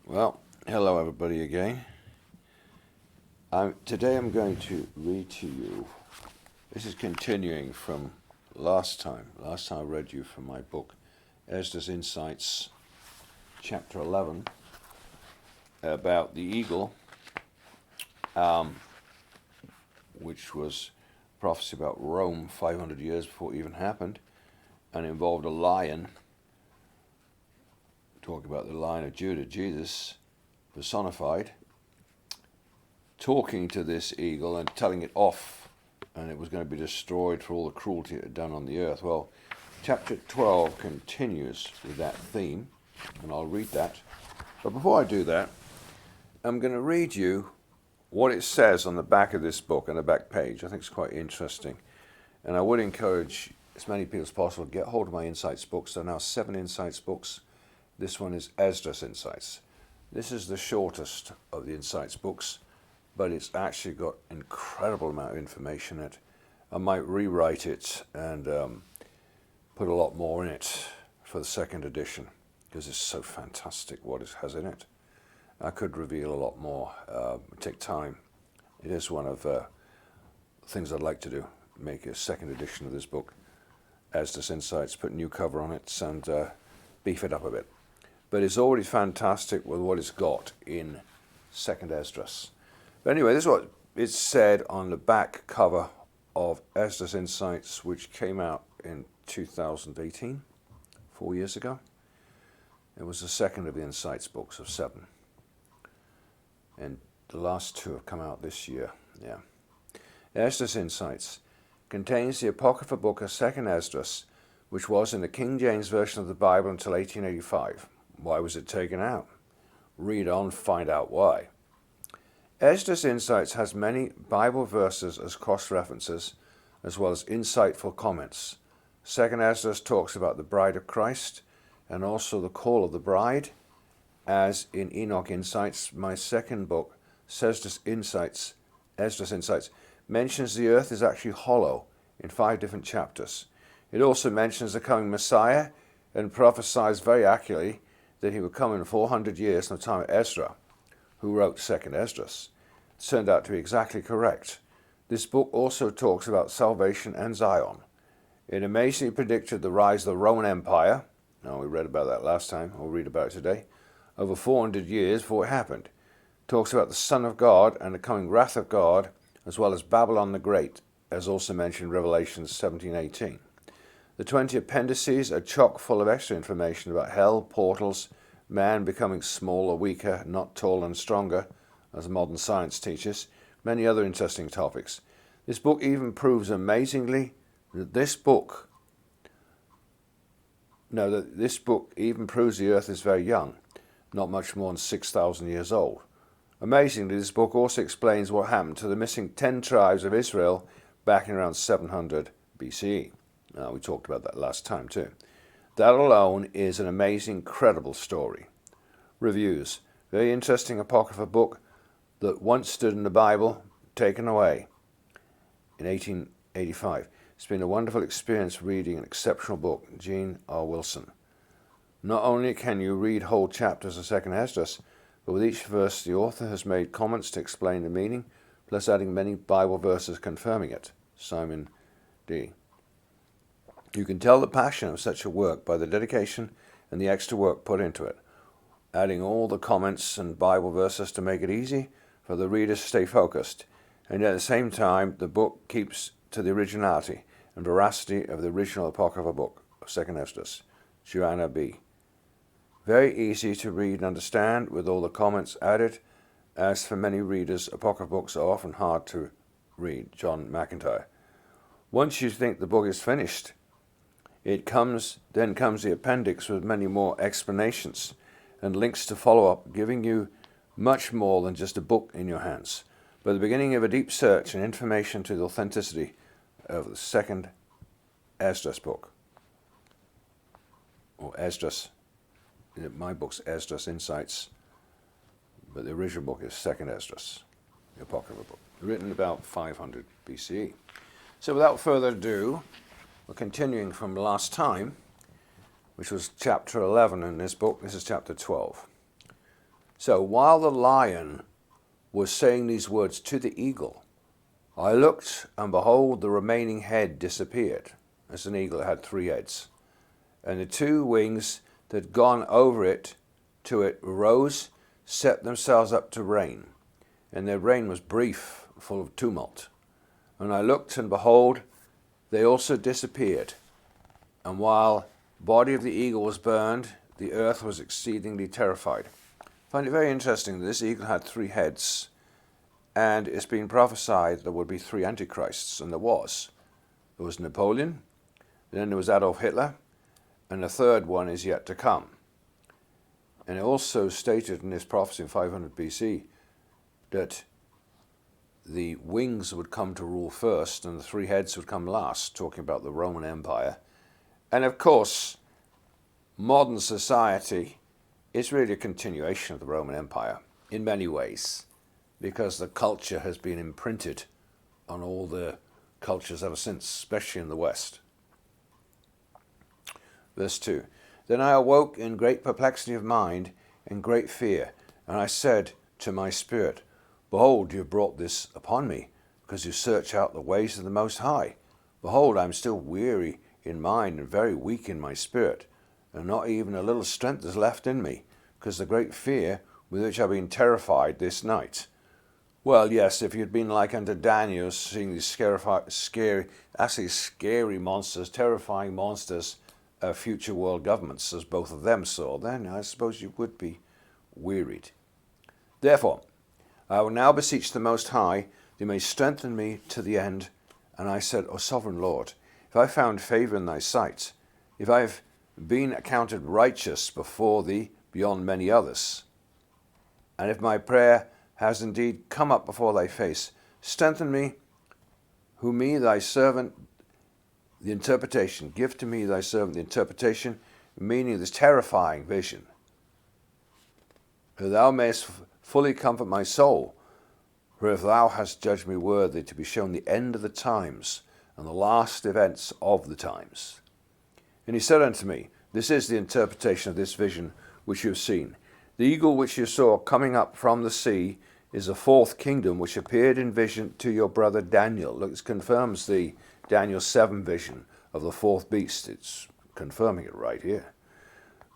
Well, hello everybody again. Today I'm going to read to you, this is continuing from last time. Last time I read you from my book, Ezdras Insights, chapter 11, about the eagle, which was prophecy about Rome 500 years before it even happened, and involved a lion. Talk about the Lion of Judah, Jesus personified, talking to this eagle and telling it off, and it was going to be destroyed for all the cruelty it had done on the earth. Well, chapter 12 continues with that theme, and I'll read that. But before I do that, I'm going to read you what it says on the back of this book, on the back page. I think it's quite interesting. And I would encourage as many people as possible to get hold of my Insights books. There are now 7 Insights books. This one is Ezdras Insights. This is the shortest of the Insights books, but it's actually got an incredible amount of information in it. I might rewrite it and put a lot more in it for the second edition, because it's so fantastic what it has in it. I could reveal a lot more. Take time. It is one of the things I'd like to do, make a second edition of this book, Ezdras Insights, put a new cover on it and beef it up a bit. But it's already fantastic with what it's got in Second Ezdras. But anyway, this is what it said on the back cover of Ezdras Insights, which came out in 2018, 4 years ago. It was the second of the Insights books of 7. And the last 2 have come out this year. Yeah. Ezdras Insights contains the Apocrypha book of Second Ezdras, which was in the King James Version of the Bible until 1885. Why was it taken out? Read on, find out why. Ezdras Insights has many Bible verses as cross-references, as well as insightful comments. Second Ezdras talks about the bride of Christ, and also the call of the bride, as in Enoch Insights. My second book, Ezdras Insights, mentions the earth is actually hollow in 5 different chapters. It also mentions the coming Messiah and prophesies very accurately that he would come in 400 years from the time of Ezra, who wrote Second Ezdras. It turned out to be exactly correct. This book also talks about salvation and Zion. It amazingly predicted the rise of the Roman Empire. Now, we read about that last time, we'll read about it today. Over 400 years before it happened. It talks about the Son of God and the coming wrath of God, as well as Babylon the Great, as also mentioned in Revelation 17:18. The 20 appendices are chock full of extra information about hell, portals, man becoming smaller, weaker, not tall and stronger, as modern science teaches, many other interesting topics. This book even proves amazingly that this book even proves the earth is very young, not much more than 6,000 years old. Amazingly, this book also explains what happened to the missing 10 tribes of Israel back in around 700 BCE. We talked about that last time too. That alone is an amazing, credible story. Reviews. Very interesting Apocrypha book that once stood in the Bible, taken away in 1885. It's been a wonderful experience reading an exceptional book, Gene R. Wilson. Not only can you read whole chapters of Second Ezdras, but with each verse the author has made comments to explain the meaning, plus adding many Bible verses confirming it. Simon D. You can tell the passion of such a work by the dedication and the extra work put into it, adding all the comments and Bible verses to make it easy for the readers to stay focused, and at the same time the book keeps to the originality and veracity of the original Apocrypha book of Second Ezdras. Joanna B. Very easy to read and understand with all the comments added. As for many readers, Apocrypha books are often hard to read. John McIntyre. Once you think the book is finished, then comes the appendix with many more explanations and links to follow up, giving you much more than just a book in your hands, but the beginning of a deep search and information to the authenticity of the Second Ezdras book. Or Ezdras. My book's Ezdras Insights, but the original book is Second Ezdras, the Apocrypha book, written about 500 BCE. So without further ado, we're continuing from last time, which was chapter 11 in this book. This is chapter 12. So while the lion was saying these words to the eagle, I looked, and behold, the remaining head disappeared. As an eagle, it had 3 heads. And the 2 wings that had gone over it to it rose, set themselves up to reign. And their reign was brief, full of tumult. And I looked, and behold, they also disappeared. And while the body of the eagle was burned, the earth was exceedingly terrified. I find it very interesting that this eagle had 3 heads, and it's been prophesied there would be 3 antichrists, and there was. There was Napoleon, then there was Adolf Hitler, and the 3rd one is yet to come. And it also stated in this prophecy in 500 BC that the wings would come to rule first and the 3 heads would come last, talking about the Roman Empire. And of course, modern society is really a continuation of the Roman Empire in many ways, because the culture has been imprinted on all the cultures ever since, especially in the West. Verse 2, Then I awoke in great perplexity of mind and great fear, and I said to my spirit, Behold, you have brought this upon me, because you search out the ways of the Most High. Behold, I am still weary in mind and very weak in my spirit, and not even a little strength is left in me, because the great fear with which I have been terrified this night. Well, yes, if you'd been like unto Daniel, seeing these scary monsters, terrifying monsters, future world governments, as both of them saw, then I suppose you would be wearied. Therefore, I will now beseech the Most High, that he may strengthen me to the end. And I said, O sovereign Lord, if I found favor in thy sight, if I have been accounted righteous before thee beyond many others, and if my prayer has indeed come up before thy face, strengthen me, who me thy servant the interpretation, give to me thy servant the interpretation, meaning this terrifying vision, that thou mayest fully comfort my soul, for if thou hast judged me worthy to be shown the end of the times, and the last events of the times. And he said unto me, This is the interpretation of this vision which you have seen. The eagle which you saw coming up from the sea is the 4th kingdom which appeared in vision to your brother Daniel. Look, this confirms the Daniel 7 vision of the 4th beast. It's confirming it right here.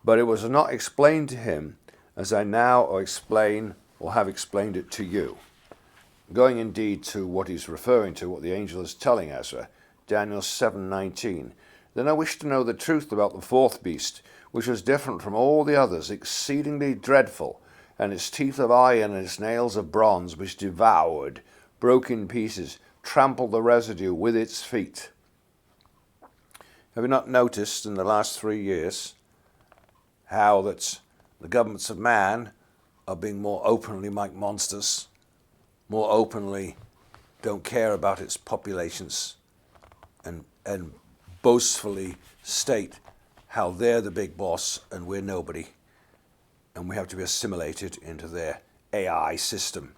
But it was not explained to him as I now explain or have explained it to you. Going indeed to what he's referring to, what the angel is telling Ezra, Daniel 7:19. Then I wished to know the truth about the 4th beast, which was different from all the others, exceedingly dreadful, and its teeth of iron and its nails of bronze, which devoured, broke in pieces, trampled the residue with its feet. Have you not noticed in the last 3 years how that the governments of man are being more openly like monsters, more openly don't care about its populations, and boastfully state how they're the big boss and we're nobody, and we have to be assimilated into their AI system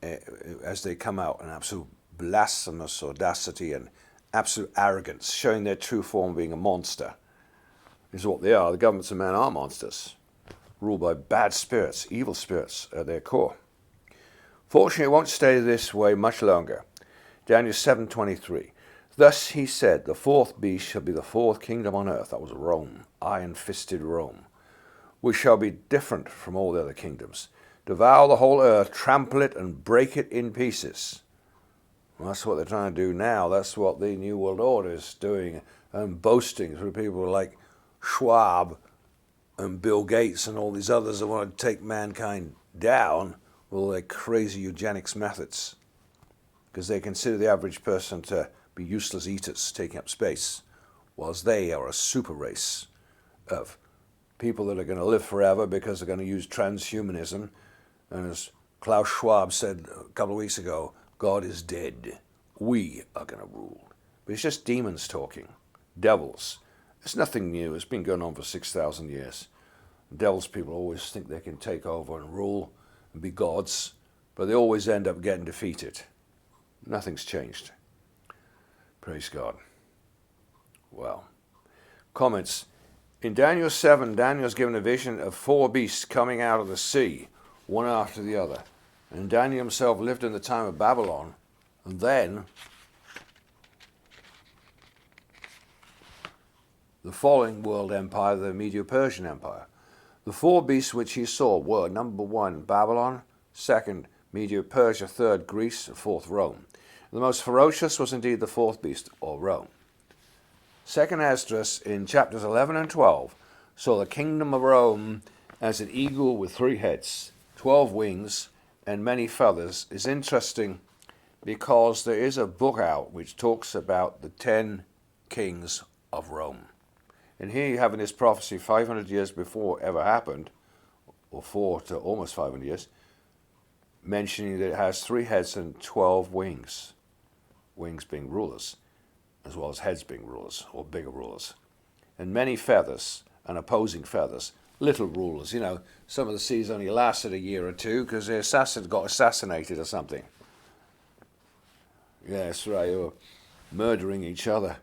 as they come out in absolute blasphemous audacity and absolute arrogance, showing their true form being a monster. Is what they are. The governments of man are monsters, ruled by bad spirits, evil spirits at their core. Fortunately, it won't stay this way much longer. Daniel 7:23. Thus he said, the 4th beast shall be the 4th kingdom on earth. That was Rome, iron-fisted Rome, which shall be different from all the other kingdoms. Devour the whole earth, trample it, and break it in pieces. Well, that's what they're trying to do now. That's what the New World Order is doing and boasting through people like Schwab and Bill Gates and all these others that want to take mankind down with all their crazy eugenics methods, because they consider the average person to be useless eaters taking up space, whilst they are a super race of people that are going to live forever because they're going to use transhumanism. And as Klaus Schwab said a couple of weeks ago, God is dead. We are going to rule. But it's just demons talking, devils. It's nothing new. It's been going on for 6,000 years. Devils people always think they can take over and rule and be gods, but they always end up getting defeated. Nothing's changed. Praise God. Well, comments. In Daniel 7, Daniel's given a vision of 4 beasts coming out of the sea, one after the other. And Daniel himself lived in the time of Babylon, and then the following world empire, the Medo-Persian Empire. The 4 beasts which he saw were, number 1, Babylon, 2nd, Medo-Persia, 3rd, Greece, and 4th, Rome. The most ferocious was indeed the 4th beast, or Rome. 2nd Ezdras, in chapters 11 and 12, saw the kingdom of Rome as an eagle with 3 heads, 12 wings, and many feathers. Is interesting because there is a book out which talks about the 10 kings of Rome. And here you have in this prophecy 500 years before it ever happened, or 4 to almost 500 years, mentioning that it has 3 heads and 12 wings. Wings being rulers, as well as heads being rulers, or bigger rulers. And many feathers, and opposing feathers, little rulers. You know, some of the seas only lasted a year or 2 because the assassin got assassinated or something. Yes, right, they were murdering each other.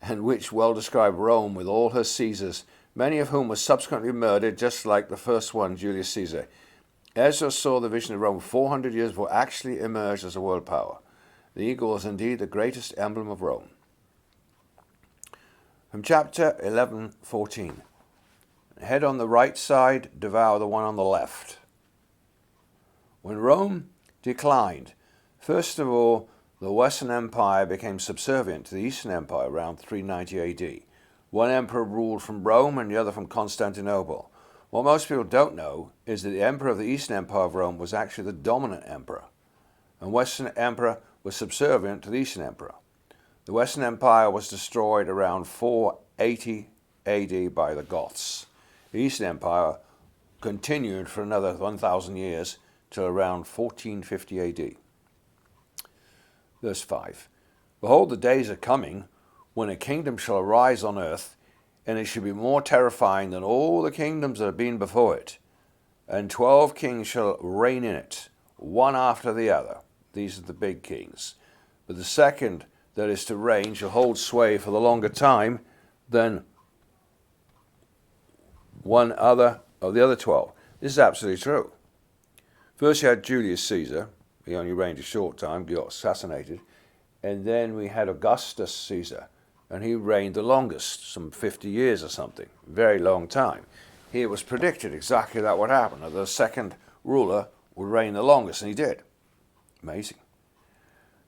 And which well describe Rome with all her Caesars, many of whom were subsequently murdered, just like the first one, Julius Caesar. Ezra saw the vision of Rome 400 years before it actually emerged as a world power. The eagle is indeed the greatest emblem of Rome. From chapter 11:14, head on the right side, devour the one on the left. When Rome declined, first of all, the Western Empire became subservient to the Eastern Empire around 390 AD. One emperor ruled from Rome and the other from Constantinople. What most people don't know is that the emperor of the Eastern Empire of Rome was actually the dominant emperor, and Western emperor was subservient to the Eastern Emperor. The Western Empire was destroyed around 480 AD by the Goths. The Eastern Empire continued for another 1,000 years till around 1450 AD. Verse 5. Behold, the days are coming when a kingdom shall arise on earth, and it shall be more terrifying than all the kingdoms that have been before it. And 12 kings shall reign in it, one after the other. These are the big kings. But the second that is to reign shall hold sway for the longer time than one other of the other 12. This is absolutely true. First you had Julius Caesar. He only reigned a short time, got assassinated. And then we had Augustus Caesar, and he reigned the longest, some 50 years or something. Very long time. Here it was predicted exactly that would happen, that the second ruler would reign the longest, and he did. Amazing.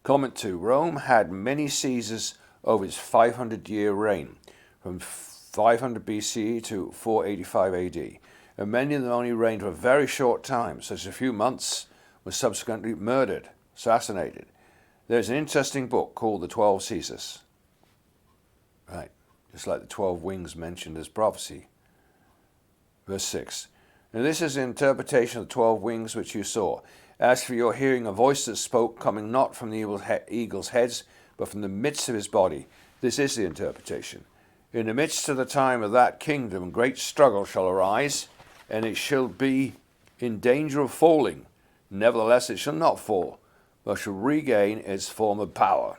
Comment 2. Rome had many Caesars over its 500-year reign, from 500 BCE to 485 AD, and many of them only reigned for a very short time, such as a few months, were subsequently murdered, assassinated. There's an interesting book called The 12 Caesars. Right, just like the 12 wings mentioned as prophecy. Verse 6. Now this is the interpretation of the 12 wings which you saw. As for your hearing a voice that spoke, coming not from the eagle's heads, but from the midst of his body. This is the interpretation. In the midst of the time of that kingdom, great struggle shall arise, and it shall be in danger of falling. Nevertheless, it shall not fall, but shall regain its former power.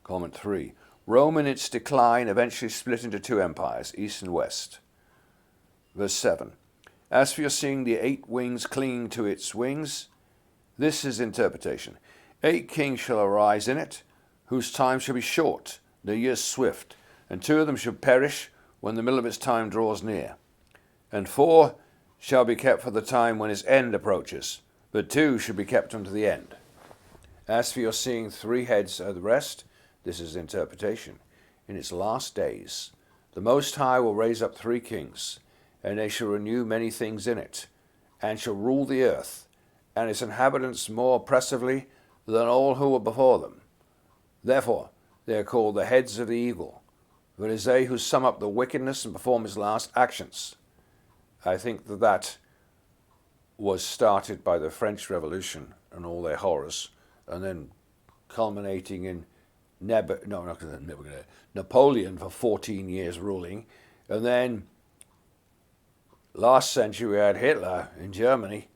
Comment 3. Rome in its decline eventually split into 2 empires, east and west. Verse 7. As for your seeing the 8 wings clinging to its wings, this is interpretation. 8 kings shall arise in it, whose time shall be short, their years swift, and 2 of them shall perish when the middle of its time draws near. And 4 shall be kept for the time when its end approaches, but 2 shall be kept unto the end. As for your seeing 3 heads of the rest, this is interpretation. In its last days, the Most High will raise up 3 kings, and they shall renew many things in it, and shall rule the earth, and its inhabitants more oppressively than all who were before them. Therefore, they are called the heads of the eagle, for it is they who sum up the wickedness and perform his last actions. I think that was started by the French Revolution and all their horrors, and then culminating in Napoleon for 14 years ruling, and then last century we had Hitler in Germany,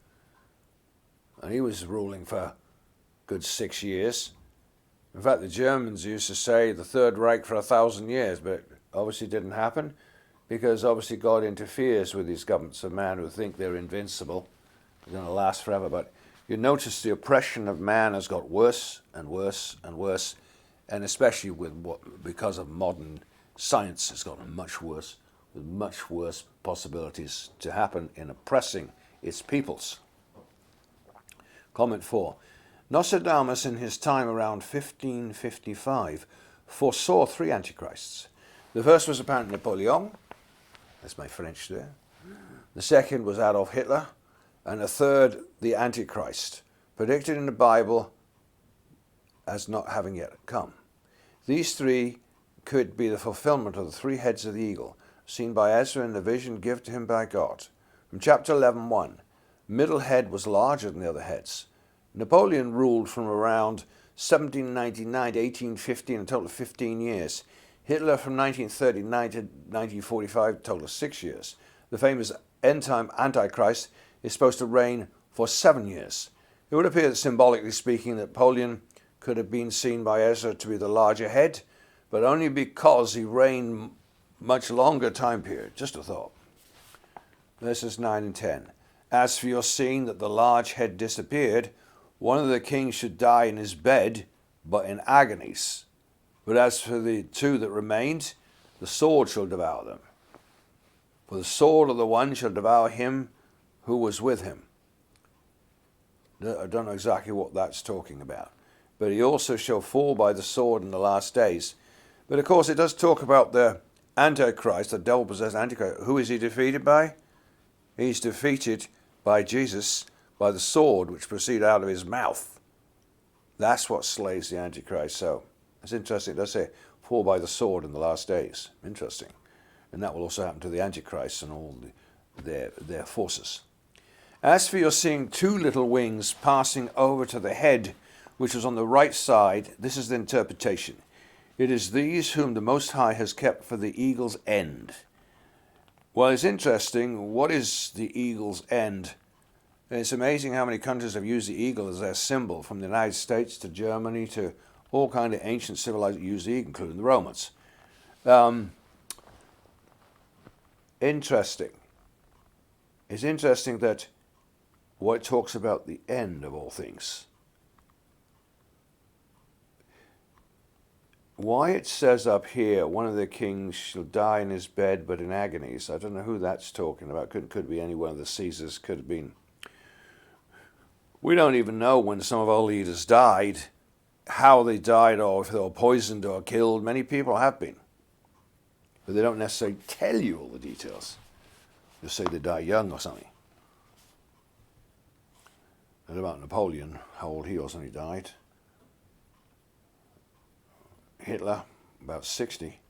and he was ruling for a good 6 years. In fact, the Germans used to say the Third Reich for 1,000 years, but it obviously didn't happen because obviously God interferes with these governments of man who think they're invincible. They're going to last forever. But you notice the oppression of man has got worse and worse and worse, and especially because of modern science, it's gotten much worse, with much worse possibilities to happen in oppressing its peoples. Comment 4. Nostradamus, in his time around 1555, foresaw 3 antichrists. The first was apparently Napoleon. That's my French there. The second was Adolf Hitler. And the third, the Antichrist, predicted in the Bible as not having yet come. These 3 could be the fulfillment of the 3 heads of the eagle, seen by Ezra in the vision given to him by God. From chapter 11:1, middle head was larger than the other heads. Napoleon ruled from around 1799 to 1815, a total of 15 years. Hitler from 1939 to 1945, a total of 6 years. The famous end-time Antichrist is supposed to reign for 7 years. It would appear that, symbolically speaking, Napoleon could have been seen by Ezra to be the larger head, but only because he reigned much longer time period. Just a thought. Verses 9 and 10. As for your seeing that the large head disappeared, one of the kings should die in his bed, but in agonies. But as for the 2 that remained, the sword shall devour them. For the sword of the one shall devour him who was with him. I don't know exactly what that's talking about. But he also shall fall by the sword in the last days. But of course it does talk about the Antichrist, the devil-possessed Antichrist. Who is he defeated by? He's defeated by Jesus, by the sword which proceeded out of his mouth. That's what slays the Antichrist. So it's interesting. It does say fall by the sword in the last days. Interesting. And that will also happen to the Antichrist and all their forces. As for your seeing 2 little wings passing over to the head, which was on the right side, this is the interpretation. It is these whom the Most High has kept for the eagle's end. Well, it's interesting. What is the eagle's end? It's amazing how many countries have used the eagle as their symbol, from the United States to Germany to all kinds of ancient civilizations use the eagle, including the Romans. Interesting. It's interesting that what it talks about the end of all things. Why it says up here, one of the kings shall die in his bed, but in agonies. I don't know who that's talking about. Could be any one of the Caesars. Could have been. We don't even know when some of our leaders died, how they died, or if they were poisoned or killed. Many people have been. But they don't necessarily tell you all the details. Just say they die young or something. And about Napoleon, how old he was when he died. Hitler, about 60.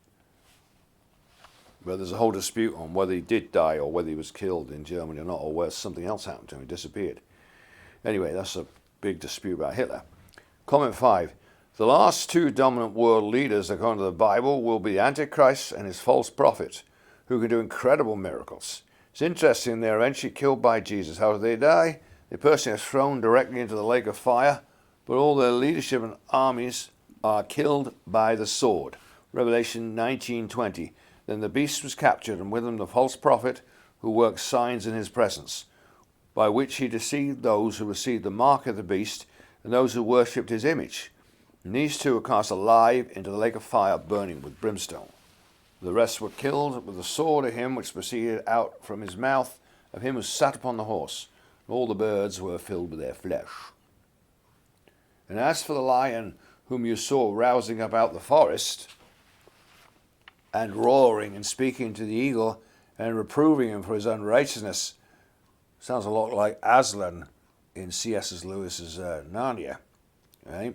But there's a whole dispute on whether he did die or whether he was killed in Germany or not, or whether something else happened to him, he disappeared. Anyway, that's a big dispute about Hitler. Comment 5. The last 2 dominant world leaders, according to the Bible, will be the Antichrist and his false prophet, who can do incredible miracles. It's interesting, they're eventually killed by Jesus. How do they die? They personally are thrown directly into the lake of fire, but all their leadership and armies are killed by the sword. Revelation 19:20. Then the beast was captured, and with him the false prophet, who worked signs in his presence, by which he deceived those who received the mark of the beast and those who worshipped his image. And these 2 were cast alive into the lake of fire, burning with brimstone. The rest were killed with the sword of him which proceeded out from his mouth, of him who sat upon the horse. All the birds were filled with their flesh. And as for the lion whom you saw rousing up out the forest, and roaring and speaking to the eagle, and reproving him for his unrighteousness, sounds a lot like Aslan in C.S. Lewis's Narnia. Right?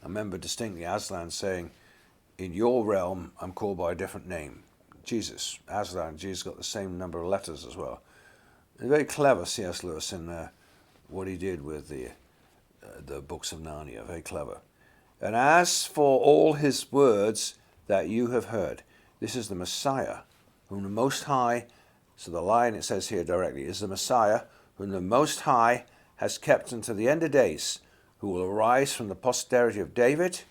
I remember distinctly Aslan saying, in your realm, I'm called by a different name. Jesus. Aslan and Jesus got the same number of letters as well. Very clever, C.S. Lewis, in what he did with the books of Narnia. Very clever. And as for all his words that you have heard, this is the Messiah, whom the Most High, so the lion, it says here directly, is the Messiah, whom the Most High has kept unto the end of days, who will arise from the posterity of David.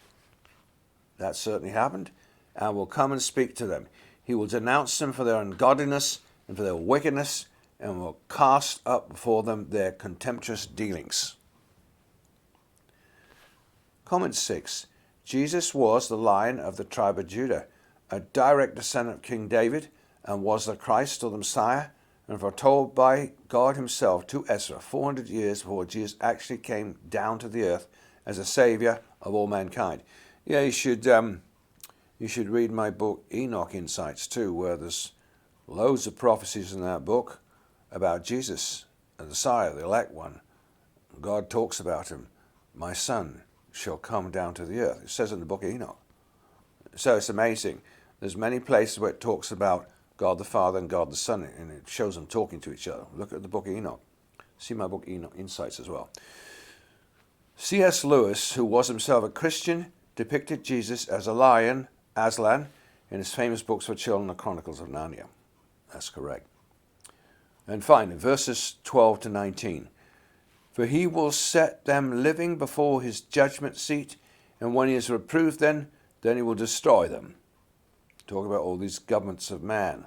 That certainly happened. And will come and speak to them. He will denounce them for their ungodliness and for their wickedness, and will cast up before them their contemptuous dealings. Comment 6. Jesus was the Lion of the tribe of Judah, a direct descendant of King David, and was the Christ or the Messiah, and foretold by God himself to Ezra 400 years before Jesus actually came down to the earth as a saviour of all mankind. Yeah, you should read my book Enoch Insights too, where there's loads of prophecies in that book about Jesus, the Messiah, the elect one. God talks about him. My son shall come down to the earth. It says in the book of Enoch. So it's amazing. There's many places where it talks about God the Father and God the Son, and it shows them talking to each other. Look at the book of Enoch. See my book Enoch Insights as well. C.S. Lewis, who was himself a Christian, depicted Jesus as a lion, Aslan, in his famous books for children, The Chronicles of Narnia. That's correct. And finally, verses 12 to 19. For he will set them living before his judgment seat, and when he has reproved them, then he will destroy them. Talk about all these governments of man,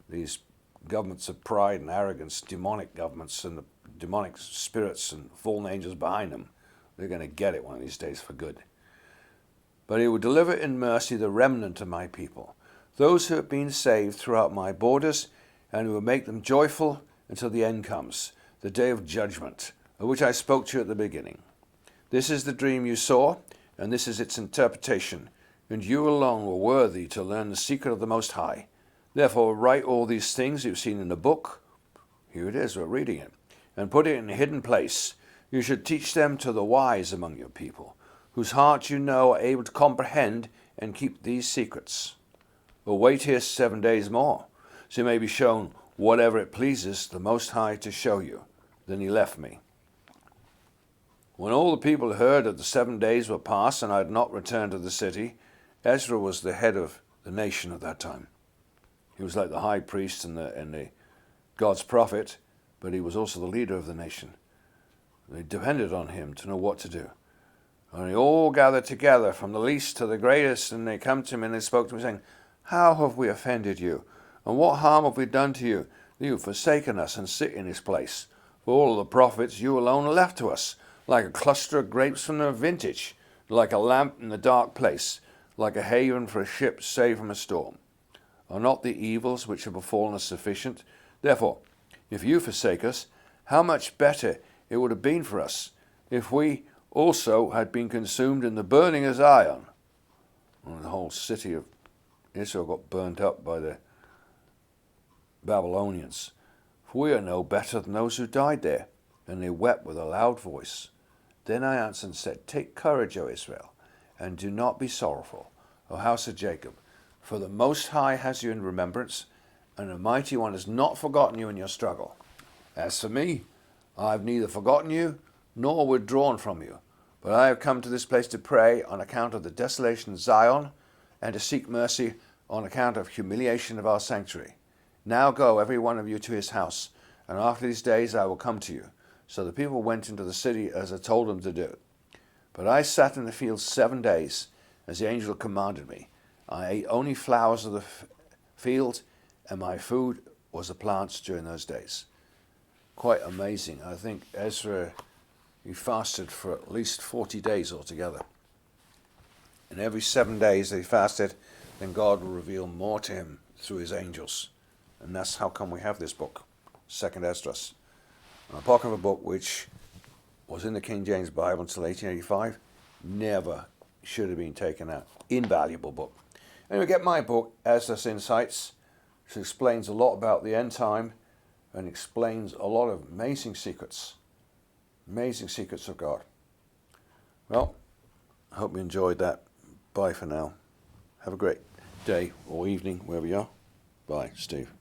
these governments of pride and arrogance, demonic governments and the demonic spirits and fallen angels behind them. They're going to get it one of these days for good. But he will deliver in mercy the remnant of my people, those who have been saved throughout my borders, and who will make them joyful until the end comes, the day of judgment, of which I spoke to you at the beginning. This is the dream you saw, and this is its interpretation, and you alone were worthy to learn the secret of the Most High. Therefore write all these things you've seen in the book. Here it is, we're reading it. And put it in a hidden place. You should teach them to the wise among your people, whose hearts you know are able to comprehend and keep these secrets. But wait here 7 days more, so you may be shown whatever it pleases the Most High to show you. Then he left me. When all the people heard that the 7 days were past and I had not returned to the city, Ezra was the head of the nation at that time. He was like the high priest and the God's prophet, but he was also the leader of the nation. They depended on him to know what to do. And they all gathered together, from the least to the greatest, and they come to him and they spoke to him, saying, How have we offended you? And what harm have we done to you, that you have forsaken us and sit in this place? For all the prophets you alone are left to us, like a cluster of grapes from their vintage, like a lamp in the dark place, like a haven for a ship saved from a storm. Are not the evils which have befallen us sufficient? Therefore, if you forsake us, how much better it would have been for us if we also had been consumed in the burning of Zion. And the whole city of Israel got burnt up by the Babylonians. For we are no better than those who died there. And they wept with a loud voice. Then I answered and said, Take courage, O Israel, and do not be sorrowful, O house of Jacob. For the Most High has you in remembrance, and the Mighty One has not forgotten you in your struggle. As for me, I have neither forgotten you, nor withdrawn from you. But I have come to this place to pray on account of the desolation of Zion, and to seek mercy on account of humiliation of our sanctuary. Now go, every one of you, to his house, and after these days I will come to you. So the people went into the city as I told them to do. But I sat in the field 7 days, as the angel commanded me. I ate only flowers of the field, and my food was the plants during those days. Quite amazing. I think Ezra, he fasted for at least 40 days altogether. And every 7 days they fasted, then God will reveal more to him through his angels. And that's how come we have this book, 2nd Ezdras. An apocryphal book which was in the King James Bible until 1885, never should have been taken out. Invaluable book. Anyway, get my book, Ezdras Insights, which explains a lot about the end time and explains a lot of amazing secrets of God. Well, I hope you enjoyed that. Bye for now. Have a great day or evening, wherever you are. Bye, Steve.